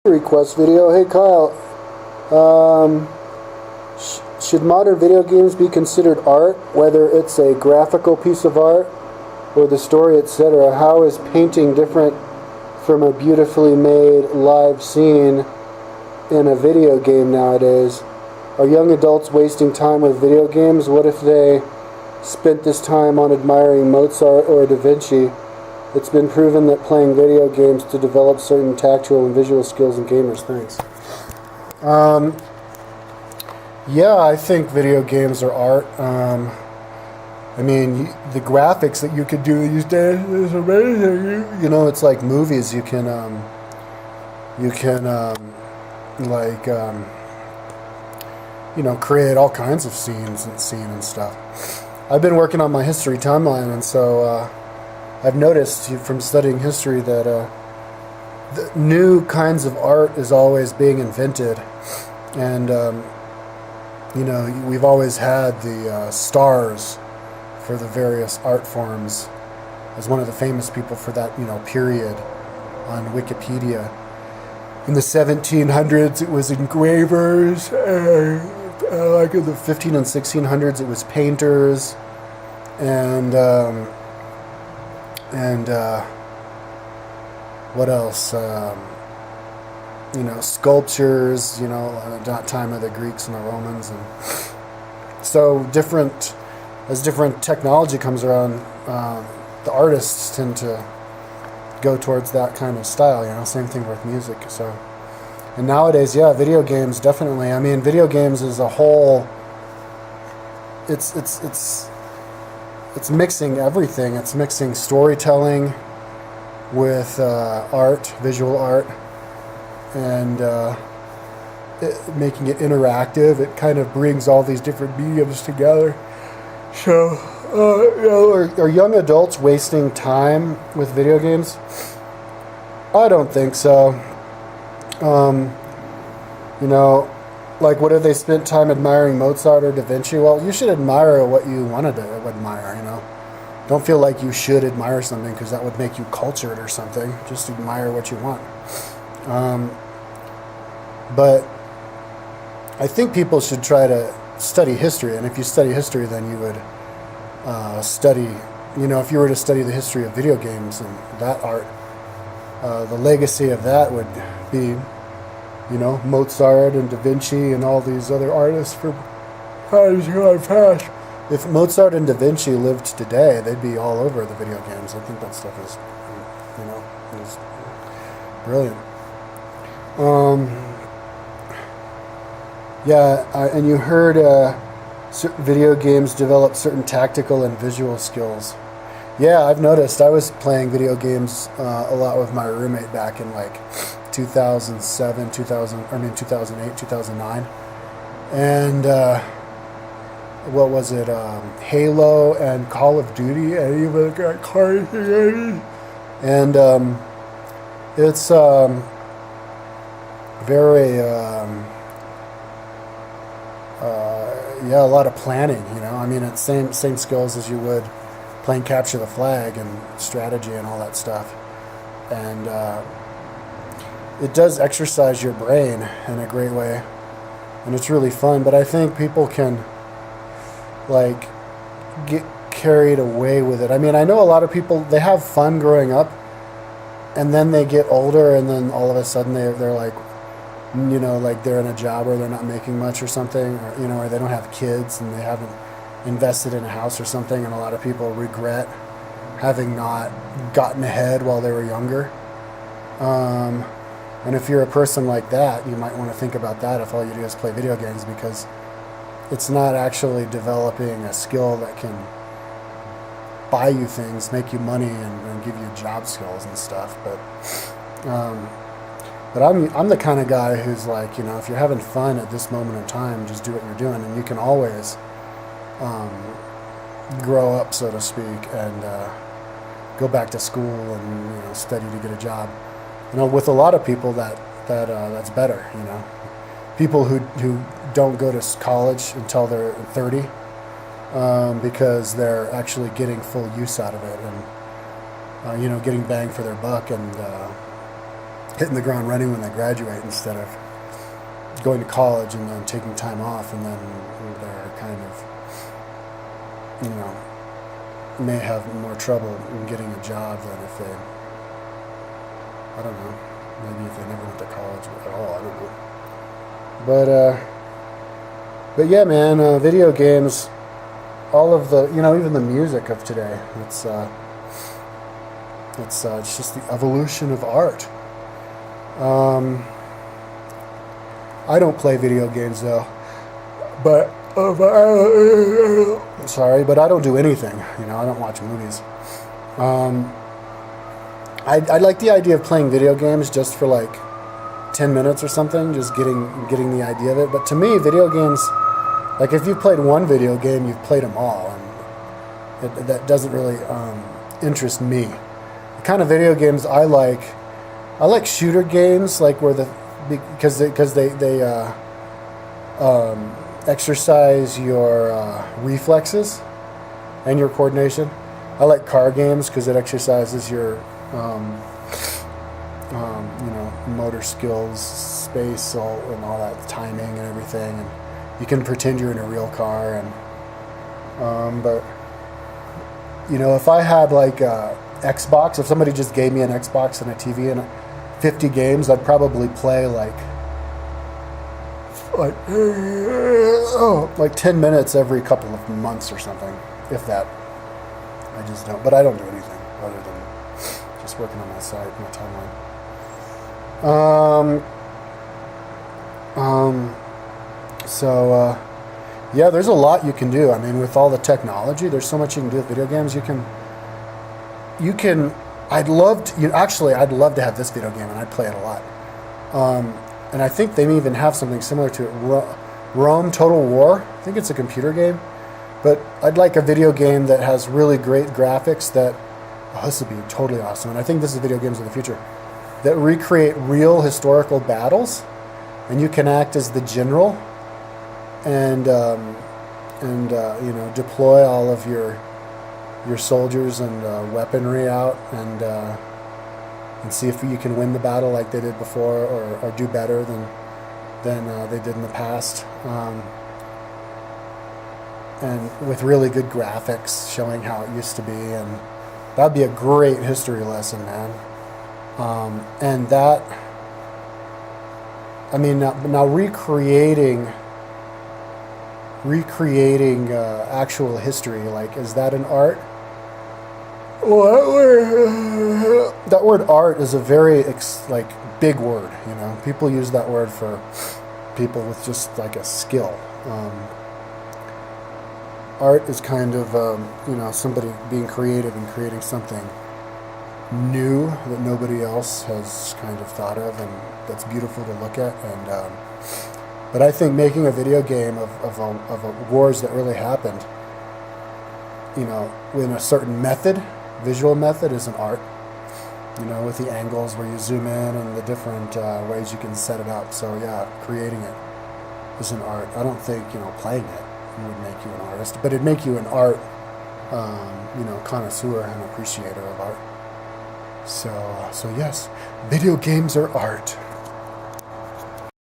Request video. Hey Kyle, should modern video games be considered art, whether it's a graphical piece of art or the story, etc.? How is painting different from a beautifully made live scene in a video game nowadays? Are young adults wasting time with video games? What if they spent this time on admiring Mozart or Da Vinci? It's been proven that playing video games to develop certain tactile and visual skills in gamers. Thanks. Yeah, I think video games are art. I mean, the graphics that you could do these days is amazing. You know, it's like movies. You can create all kinds of scenes and stuff. I've been working on my history timeline, and so I've noticed from studying history that the new kinds of art is always being invented, and we've always had the stars for the various art forms as one of the famous people for that period on Wikipedia. In the 1700s, it was engravers, like in the 15 and 1600s, it was painters, and what else? Sculptures, at that time of the Greeks and the Romans. And so as different technology comes around, the artists tend to go towards that kind of style, same thing with music. So, and nowadays, yeah, video games, definitely. I mean, video games as a whole, it's mixing everything. It's mixing storytelling with art, visual art, and making it interactive. It kind of brings all these different mediums together. So, are young adults wasting time with video games? I don't think so. Like, what if they spent time admiring Mozart or Da Vinci? Well, you should admire what you wanted to admire, Don't feel like you should admire something because that would make you cultured or something. Just admire what you want. But I think people should try to study history. And if you study history, then you would study, if you were to study the history of video games and that art, the legacy of that would be Mozart and Da Vinci and all these other artists from times gone past. If Mozart and Da Vinci lived today, they'd be all over the video games. I think that stuff is, is brilliant. And you heard video games develop certain tactical and visual skills. Yeah, I've noticed. I was playing video games a lot with my roommate back in 2007, 2008, 2009. And what was it? Halo and Call of Duty, and even got cars and it's very a lot of planning. I mean, it's same skills as you would playing Capture the Flag and strategy and all that stuff, and it does exercise your brain in a great way, and it's really fun. But I think people can get carried away with it. I mean, I know a lot of people, they have fun growing up, and then they get older, and then all of a sudden they're like they're in a job where they're not making much or something, or they don't have kids and they haven't invested in a house or something, and a lot of people regret having not gotten ahead while they were younger. And if you're a person like that, you might want to think about that if all you do is play video games, because it's not actually developing a skill that can buy you things, make you money, and give you job skills and stuff. But I'm the kind of guy who's like, if you're having fun at this moment in time, just do what you're doing, and you can always grow up, so to speak, and go back to school and study to get a job. With a lot of people that's better. People who don't go to college until they're 30, because they're actually getting full use out of it, and getting bang for their buck, and hitting the ground running when they graduate instead of going to college and then taking time off, and then they're kind of, may have more trouble in getting a job than if they, I don't know, maybe if they never went to college at all, I don't know. But yeah, man, video games, all of the, even the music of today, it's just the evolution of art. I don't play video games though, but sorry, but I don't do anything. I don't watch movies. I like the idea of playing video games just for like 10 minutes or something, just getting the idea of it. But to me, video games, like if you've played one video game, you've played them all, and that doesn't really interest me. The kind of video games I like shooter games, like because they exercise your reflexes and your coordination. I like car games because it exercises your motor skills, space, and all that timing and everything, and you can pretend you're in a real car. And but if I had like a Xbox, if somebody just gave me an Xbox and a TV and 50 games, I'd probably play like 10 minutes every couple of months or something, if that. I just don't, but I don't do anything other than just working on my site, my timeline. Yeah, there's a lot you can do. I mean, with all the technology, there's so much you can do with video games. I'd love to have this video game, and I'd play it a lot. And I think they may even have something similar to it, Rome Total War. I think it's a computer game, but I'd like a video game that has really great graphics this would be totally awesome. And I think this is video games of the future that recreate real historical battles, and you can act as the general and deploy all of your soldiers and weaponry out and see if you can win the battle like they did before, or do better than they did in the past. And with really good graphics showing how it used to be, and that'd be a great history lesson, man. And that, I mean, now recreating actual history, like, is that an art? That word art is a very big word. People use that word for people with just like a skill. Art is kind of somebody being creative and creating something new that nobody else has kind of thought of, and that's beautiful to look at. And but I think making a video game of wars that really happened, in a certain method, visual method, is an art. With the angles where you zoom in and the different ways you can set it up. So yeah, creating it is an art. I don't think playing it would make you an artist, but it'd make you an art connoisseur and appreciator of art. So yes, video games are art.